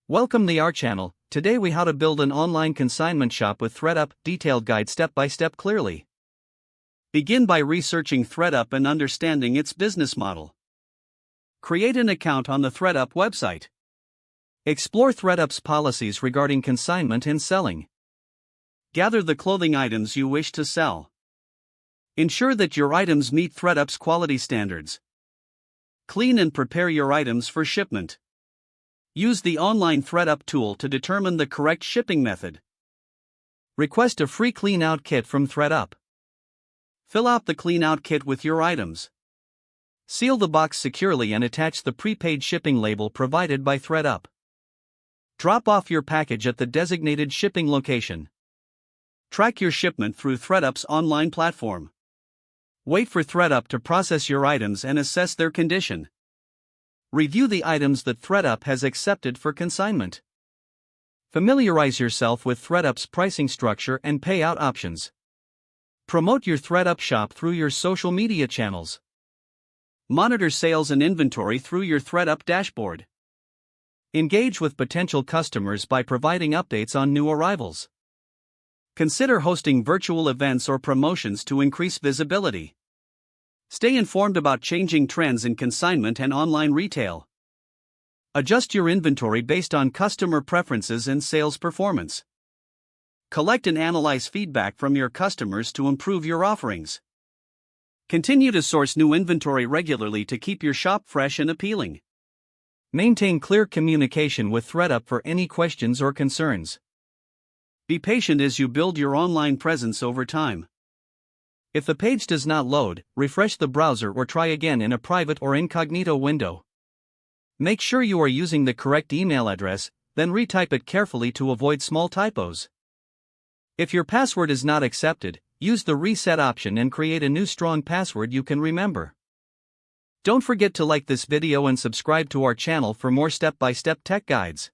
Welcome to our channel. Today we how to build an online consignment shop with ThredUp, detailed guide step by step clearly. Begin by researching ThredUp and understanding its business model. Create an account on the ThredUp website. Explore ThredUp's policies regarding consignment and selling. Gather the clothing items you wish to sell. Ensure that your items meet ThredUp's quality standards. Clean and prepare your items for shipment. Use the online ThredUp tool to determine the correct shipping method. Request a free clean-out kit from ThredUp. Fill out the clean-out kit with your items. Seal the box securely and attach the prepaid shipping label provided by ThredUp. Drop off your package at the designated shipping location. Track your shipment through ThredUp's online platform. Wait for ThredUp to process your items and assess their condition. Review the items that ThredUp has accepted for consignment. Familiarize yourself with ThredUp's pricing structure and payout options. Promote your ThredUp shop through your social media channels. Monitor sales and inventory through your ThredUp dashboard. Engage with potential customers by providing updates on new arrivals. Consider hosting virtual events or promotions to increase visibility. Stay informed about changing trends in consignment and online retail. Adjust your inventory based on customer preferences and sales performance. Collect and analyze feedback from your customers to improve your offerings. Continue to source new inventory regularly to keep your shop fresh and appealing. Maintain clear communication with ThredUp for any questions or concerns. Be patient as you build your online presence over time. If the page does not load, refresh the browser or try again in a private or incognito window. Make sure you are using the correct email address, then retype it carefully to avoid small typos. If your password is not accepted, use the reset option and create a new strong password you can remember. Don't forget to like this video and subscribe to our channel for more step-by-step tech guides.